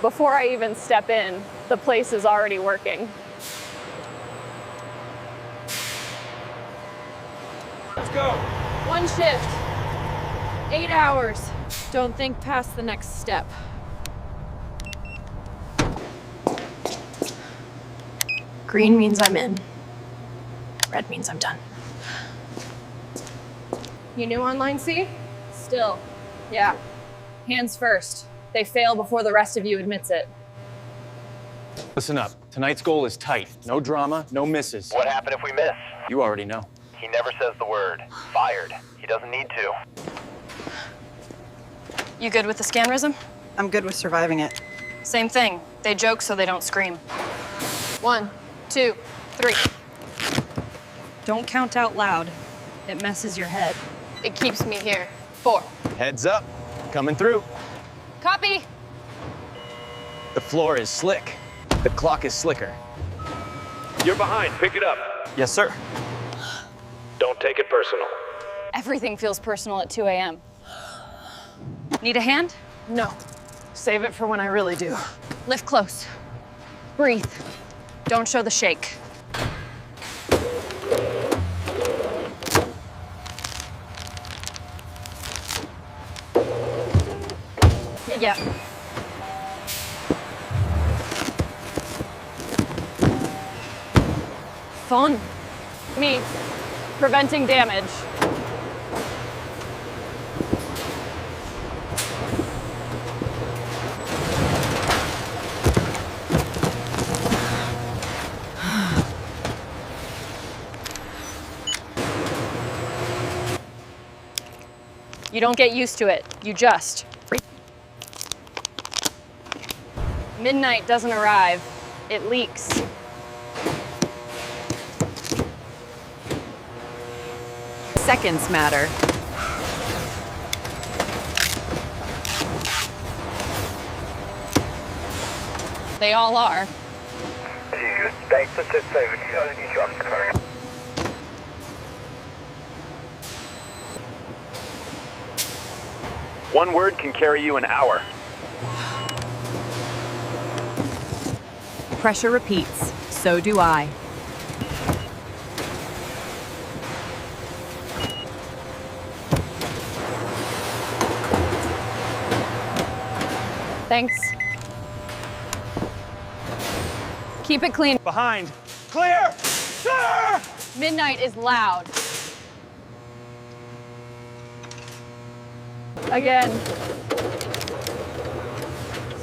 Before I even step in, the place is already working. Let's go. One shift, 8 hours. Don't think past the next step. Green means I'm in. Red means I'm done. You new on line C? Still. Yeah. Hands first. They fail before the rest of you admits it. Listen up. Tonight's goal is tight. No drama, no misses. What happened if we miss? You already know. He never says the word. Fired. He doesn't need to. You good with the scanrism? I'm good with surviving it. Same thing. They joke so they don't scream. 1, 2, 3. Don't count out loud. It messes your head. It keeps me here. 4. Heads up. Coming through. Copy. The floor is slick. The clock is slicker. You're behind. Pick it up. Yes, sir. Don't take it personal. Everything feels personal at 2 a.m. Need a hand? No. Save it for when I really do. Lift close. Breathe. Don't show the shake. Yeah. Phone. Me. Preventing damage. You don't get used to it. You just. Midnight doesn't arrive. It leaks. Seconds matter. They all are. One word can carry you an hour. Pressure repeats. So do I. Thanks. Keep it clean. Behind. Clear! Sir! Midnight is loud. Again.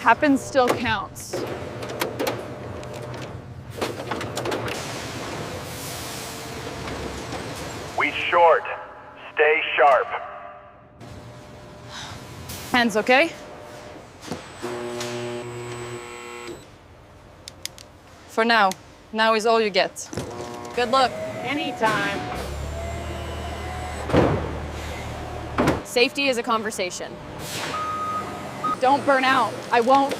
Happens still counts. We short. Stay sharp. Hands okay? For now. Now is all you get. Good luck. Anytime. Safety is a conversation. Don't burn out. I won't.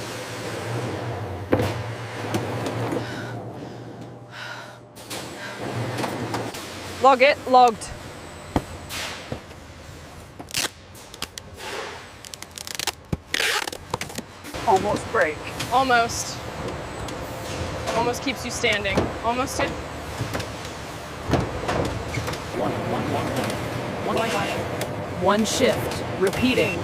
Log it. Logged. Almost break. Almost. Almost keeps you standing. Almost it. One shift. Repeating.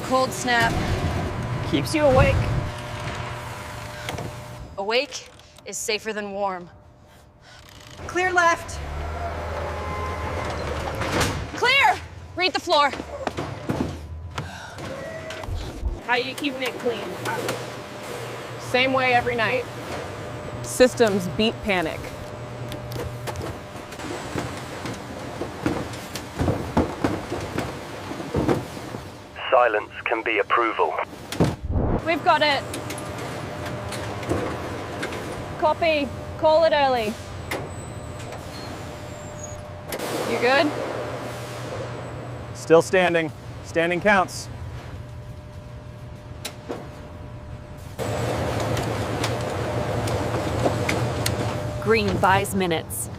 Cold snap. Keeps you awake. Awake is safer than warm. Clear left. Clear! Read the floor. How you keeping it clean? Same way every night. Systems beat panic. Silence can be approval. We've got it. Copy. Call it early. You good? Still standing. Standing counts. Green buys minutes.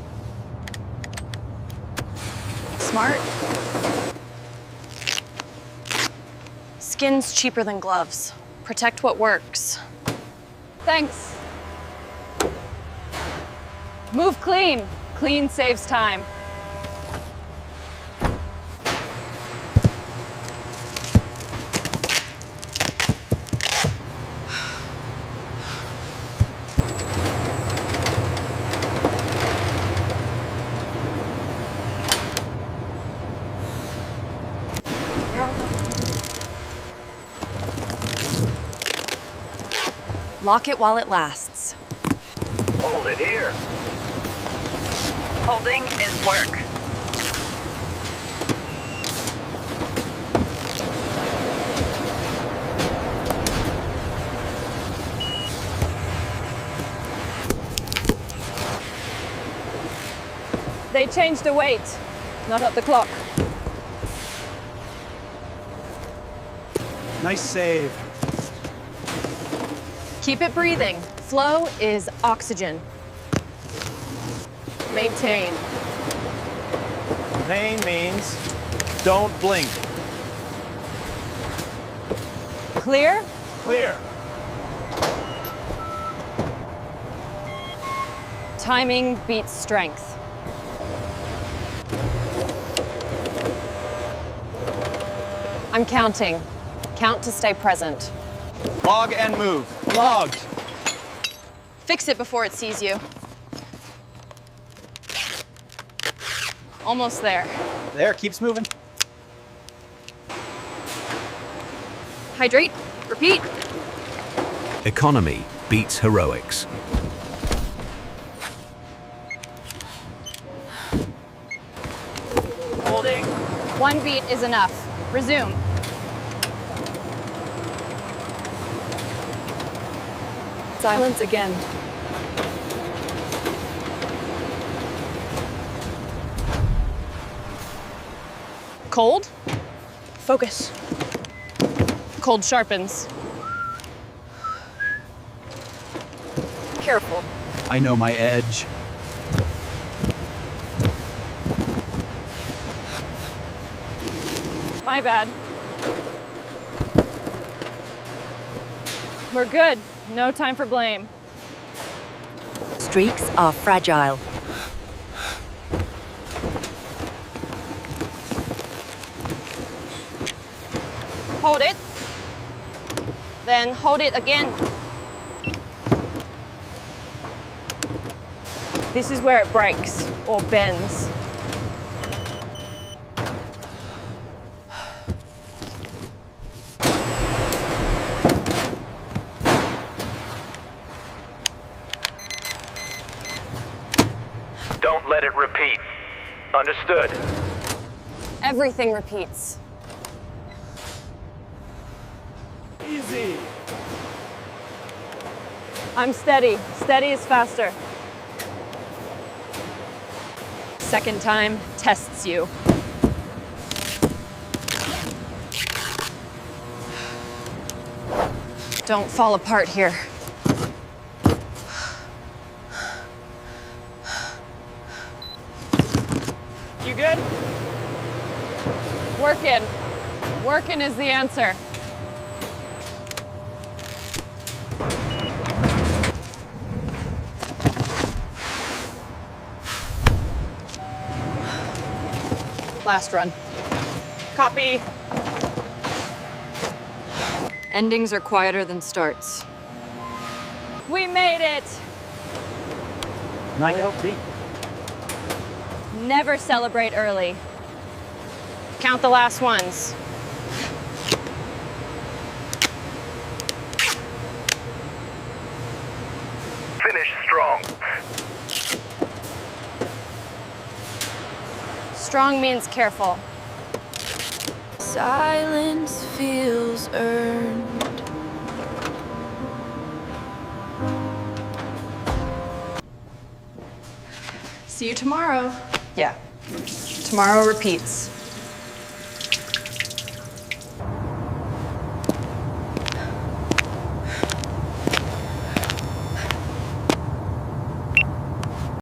Smart. Skin's cheaper than gloves. Protect what works. Thanks. Move clean. Clean saves time. Lock it while it lasts. Hold it here. Holding is work. They changed the weight, not up the clock. Nice save. Keep it breathing. Flow is oxygen. Maintain. Pain means don't blink. Clear? Clear. Timing beats strength. I'm counting. Count to stay present. Log and move. Logged. Fix it before it sees you. Almost there. There, keeps moving. Hydrate. Repeat. Economy beats heroics. Holding. One beat is enough. Resume. Silence again. Cold? Focus. Cold sharpens. Careful. I know my edge. My bad. We're good. No time for blame. Streaks are fragile. Hold it. Then hold it again. This is where it breaks or bends. Don't let it repeat. Understood. Everything repeats. Easy. I'm steady. Steady is faster. Second time tests you. Don't fall apart here. You good? Working. Working is the answer. Last run. Copy. Endings are quieter than starts. We made it! 9 LP. Never celebrate early. Count the last ones. Finish strong. Strong means careful. Silence feels earned. See you tomorrow. Yeah. Tomorrow repeats.